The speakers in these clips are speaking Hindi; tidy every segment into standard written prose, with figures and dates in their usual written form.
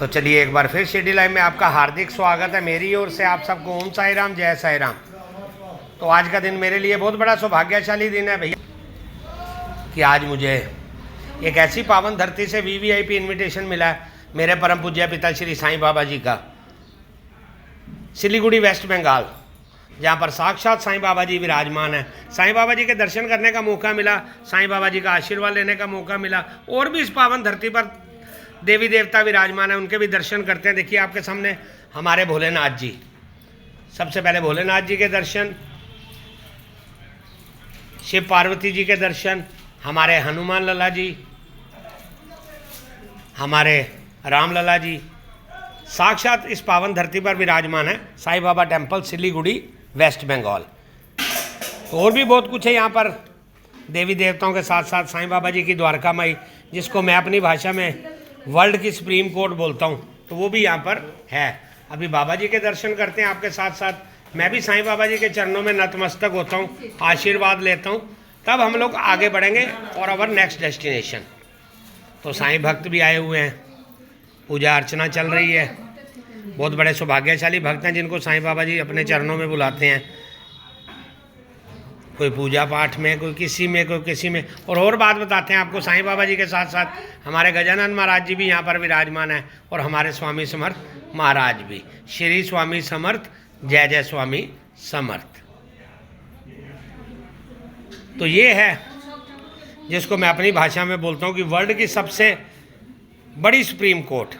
तो चलिए एक बार फिर शिरडी लाइव में आपका हार्दिक स्वागत है। मेरी ओर से आप सबको ओम साई राम, जय साई राम। तो आज का दिन मेरे लिए बहुत बड़ा सौभाग्यशाली दिन है भैया, कि आज मुझे एक ऐसी पावन धरती से वीवीआईपी इनविटेशन मिला है मेरे परम पूज्य पिता श्री साईं बाबा जी का, सिलीगुड़ी वेस्ट बंगाल, जहाँ पर साक्षात साईं बाबा जी विराजमान है। साईं बाबा जी के दर्शन करने का मौका मिला, साईं बाबा जी का आशीर्वाद लेने का मौका मिला। और भी इस पावन धरती पर देवी देवता विराजमान है, उनके भी दर्शन करते हैं। देखिए आपके सामने हमारे भोलेनाथ जी, सबसे पहले भोलेनाथ जी के दर्शन, शिव पार्वती जी के दर्शन, हमारे हनुमान लला जी, हमारे राम लला जी, साक्षात इस पावन धरती पर विराजमान है साईं बाबा टेम्पल, सिलीगुड़ी वेस्ट बंगाल। और भी बहुत कुछ है यहाँ पर देवी देवताओं के साथ साथ साईं बाबा जी की द्वारका माई, जिसको मैं अपनी भाषा में वर्ल्ड की सुप्रीम कोर्ट बोलता हूँ, तो वो भी यहाँ पर है। अभी बाबा जी के दर्शन करते हैं आपके साथ साथ। मैं भी साईं बाबा जी के चरणों में नतमस्तक होता हूँ, आशीर्वाद लेता हूँ, तब हम लोग आगे बढ़ेंगे और अवर नेक्स्ट डेस्टिनेशन। तो साईं भक्त भी आए हुए हैं, पूजा अर्चना चल रही है। बहुत बड़े सौभाग्यशाली भक्त हैं जिनको साईं बाबा जी अपने चरणों में बुलाते हैं, कोई पूजा पाठ में, कोई किसी में, कोई किसी में। और बात बताते हैं आपको, साईं बाबा जी के साथ साथ हमारे गजानन महाराज जी भी यहाँ पर विराजमान हैं, और हमारे स्वामी समर्थ महाराज भी। श्री स्वामी समर्थ, जय जय स्वामी समर्थ। तो ये है जिसको मैं अपनी भाषा में बोलता हूँ कि वर्ल्ड की सबसे बड़ी सुप्रीम कोर्ट,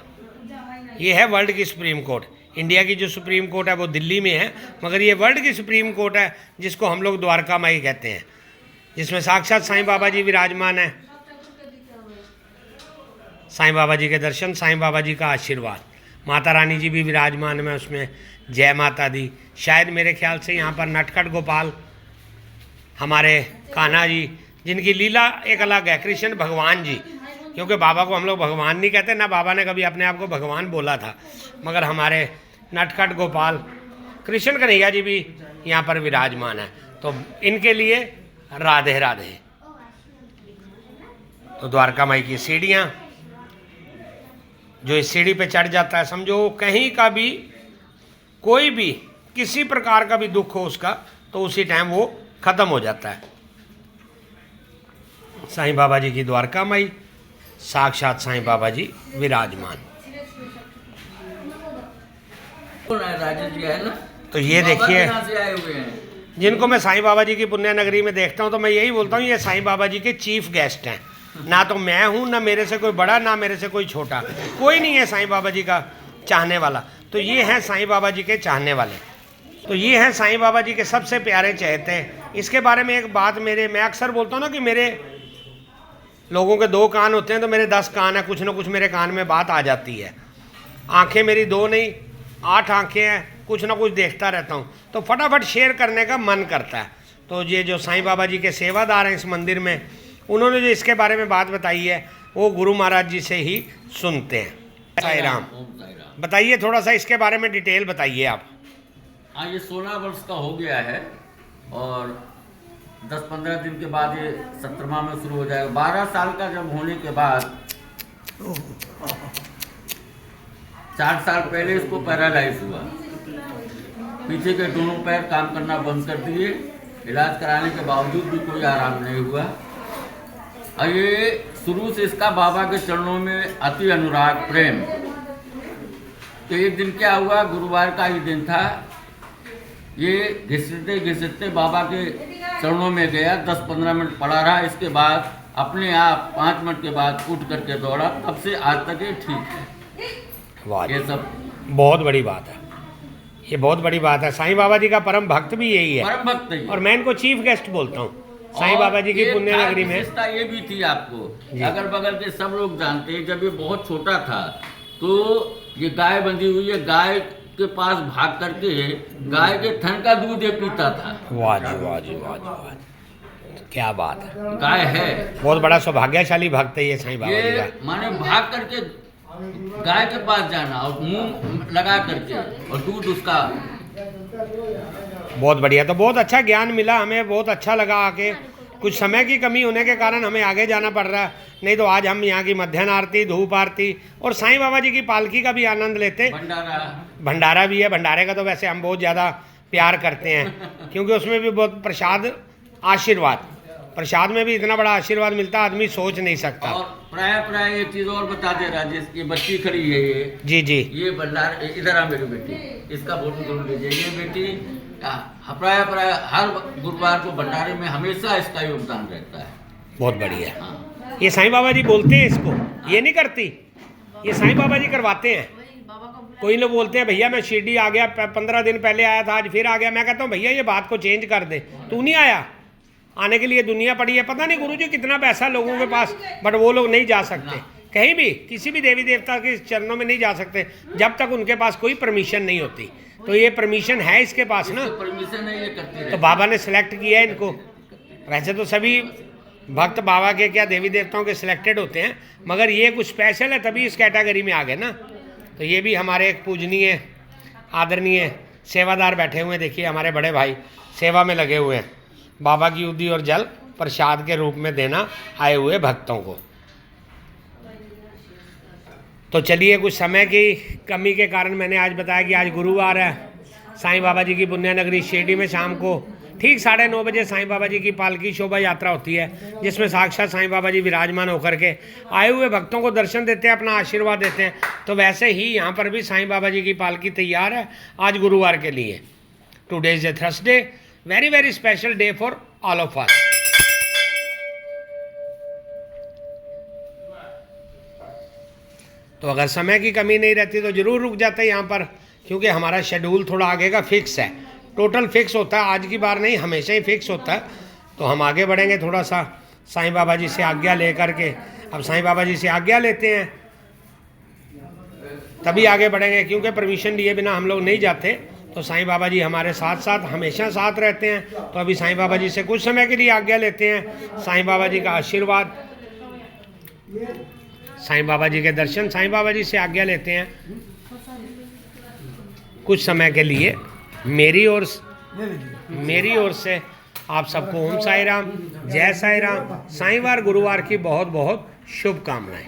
ये है वर्ल्ड की सुप्रीम कोर्ट। इंडिया की जो सुप्रीम कोर्ट है वो दिल्ली में है, मगर ये वर्ल्ड की सुप्रीम कोर्ट है, जिसको हम लोग द्वारका माई कहते हैं, जिसमें साक्षात साईं बाबा जी विराजमान है। साईं बाबा जी के दर्शन, साईं बाबा जी का आशीर्वाद, माता रानी जी भी विराजमान है उसमें, जय माता दी। शायद मेरे ख्याल से यहाँ पर नटखट गोपाल, हमारे कान्हा जी, जिनकी लीला एक अलग है, कृष्ण भगवान जी, क्योंकि बाबा को हम लोग भगवान नहीं कहते ना, बाबा ने कभी अपने आप को भगवान बोला था, मगर हमारे नटखट गोपाल कृष्ण कन्हैया जी भी यहाँ पर विराजमान है। तो इनके लिए राधे राधे। तो द्वारका माई की सीढ़ियाँ, जो इस सीढ़ी पे चढ़ जाता है, समझो कहीं का भी कोई भी किसी प्रकार का भी दुख हो उसका, तो उसी टाइम वो खत्म हो जाता है। साईं बाबा जी की द्वारका माई, साक्षात साईं बाबा जी विराजमान। तो ये देखिए, जिनको मैं साईं बाबा जी की पुण्य नगरी में देखता हूँ, तो मैं यही बोलता हूँ ये साईं बाबा जी के चीफ गेस्ट हैं। ना तो मैं हूँ, ना मेरे से कोई बड़ा, ना मेरे से कोई छोटा, कोई नहीं है साईं बाबा जी का चाहने वाला। तो ये हैं साईं बाबा जी के चाहने वाले, तो ये हैं साईं बाबा जी के सबसे प्यारे चहेते। इसके बारे में एक बात, मैं अक्सर बोलता हूँ ना कि मेरे लोगों के 2 कान होते हैं, तो मेरे 10 कान हैं, कुछ ना कुछ मेरे कान में बात आ जाती है। आंखें मेरी 2 नहीं 8 आंखें हैं, कुछ ना कुछ देखता रहता हूँ, तो फटाफट शेयर करने का मन करता है। तो ये जो साईं बाबा जी के सेवादार हैं इस मंदिर में, उन्होंने जो इसके बारे में बात बताई है, वो गुरु महाराज जी से ही सुनते हैं। साईं राम, बताइए थोड़ा सा इसके बारे में डिटेल बताइए आप। हाँ, ये 16 वर्ष का हो गया है, और 10-15 दिन के बाद ये 17वां में शुरू हो जाएगा। 12 साल का जब होने के बाद 4 साल पहले इसको पैरालाइज हुआ, पीछे के दोनों पैर काम करना बंद कर दिए। इलाज कराने के बावजूद भी कोई आराम नहीं हुआ, और ये शुरू से इसका बाबा के चरणों में अति अनुराग, प्रेम। तो एक दिन क्या हुआ, गुरुवार का ही दिन था, ये घिसते घिसते बाबा के चरणों में गया, 10-15 मिनट पड़ा रहा। इसके बाद अपने आप 5 मिनट के बाद उठ करके दौड़ा, तब से आज तक ये ठीक है। वाह, ये सब बहुत बड़ी बात है, ये बहुत बड़ी बात है। साईं बाबा जी का परम भक्त भी यही है, परम भक्त ही। और मैं इनको चीफ गेस्ट बोलता हूँ साईं बाबा जी की पुण्य नगरी में। ये भी थी आपको, अगल बगल के सब लोग जानते हैं, जब ये बहुत छोटा था तो ये गाय बंधी हुई है, गाय के पास भाग करके गाय के थन का दूध ये पीता था। वाह जी, वाह जी, वाह जी, वाह, क्या बात है। गाय है, बहुत बड़ा सौभाग्यशाली भक्त है ये साईं बाबा जी का। माने भाग करके गाय के पास जाना और मुंह लगा करके और दूध उसका। बहुत बढ़िया, तो बहुत अच्छा ज्ञान मिला हमें, बहुत अच्छा लगा आके। कुछ समय की कमी होने के कारण हमें आगे जाना पड़ रहा है, नहीं तो आज हम यहाँ की मध्याह्न आरती, धूप आरती और साईं बाबा जी की पालकी का भी आनंद लेते। भंडारा भी है। भंडारे का तो वैसे हम बहुत ज़्यादा प्यार करते हैं क्योंकि उसमें भी बहुत प्रसाद, आशीर्वाद, प्रसाद में भी इतना बड़ा आशीर्वाद मिलता है, आदमी सोच नहीं सकता। और प्राय एक चीज और बता दे राजेश, ये बच्ची खड़ी है, ये जी जी, ये भंडार, इधर आ मेरी बेटी, इसका फोटो जरूर लीजिए। ये बेटी प्राय हर गुरुवार को भंडारे में हमेशा इसका योगदान रहता है। बहुत बढ़िया। ये साईं बाबा जी बोलते हैं इसको, ये नहीं करती, ये साईं बाबा जी करवाते हैं। कोई लोग बोलते हैं भैया मैं शिरडी आ गया, 15 दिन पहले आया था, आज फिर आ गया। मैं कहता हूँ भैया ये बात को चेंज कर दे, तू नहीं आया, आने के लिए दुनिया पड़ी है। पता नहीं गुरुजी कितना पैसा लोगों के पास, बट वो लोग नहीं जा सकते कहीं भी, किसी भी देवी देवता के चरणों में नहीं जा सकते जब तक उनके पास कोई परमिशन नहीं होती। तो ये परमिशन है इसके पास ना, परमिशन है, ये करती तो बाबा ने सिलेक्ट किया है इनको। वैसे तो सभी भक्त बाबा के क्या देवी देवताओं के सिलेक्टेड होते हैं, मगर ये कुछ स्पेशल है तभी इस कैटेगरी में आ गए ना। तो ये भी हमारे एक पूजनीय आदरणीय सेवादार बैठे हुए हैं, देखिए हमारे बड़े भाई सेवा में लगे हुए हैं, बाबा की उदी और जल प्रसाद के रूप में देना आए हुए भक्तों को। तो चलिए, कुछ समय की कमी के कारण मैंने आज बताया कि आज गुरुवार है, साईं बाबा जी की पुण्य नगरी शिरडी में शाम को ठीक 9:30 बजे साईं बाबा जी की पालकी शोभा यात्रा होती है, जिसमें साक्षात साईं बाबा जी विराजमान होकर के आए हुए भक्तों को दर्शन देते हैं, अपना आशीर्वाद देते हैं। तो वैसे ही यहाँ पर भी साईं बाबा जी की पालकी तैयार है आज गुरुवार के लिए। Today is a Thursday, very very special day for all of us. तो अगर समय की कमी नहीं रहती तो ज़रूर रुक जाते यहाँ पर, क्योंकि हमारा शेड्यूल थोड़ा आगे का फिक्स है, टोटल फिक्स होता है, आज की बार नहीं, हमेशा ही फिक्स होता है। तो हम आगे बढ़ेंगे थोड़ा सा साईं बाबा जी से आज्ञा ले करके। अब साईं बाबा जी से आज्ञा लेते हैं तभी आगे बढ़ेंगे, क्योंकि परमिशन लिए बिना हम लोग नहीं जाते। तो साईं बाबा जी हमारे साथ साथ हमेशा साथ रहते हैं। तो अभी साईं बाबा जी से कुछ समय के लिए आज्ञा लेते हैं, साईं बाबा जी का आशीर्वाद, साईं बाबा जी के दर्शन, साईं बाबा जी से आज्ञा लेते हैं कुछ समय के लिए। मेरी ओर से आप सबको ओम साई राम, जय साई राम, साईं वार गुरुवार की बहुत बहुत शुभकामनाएं।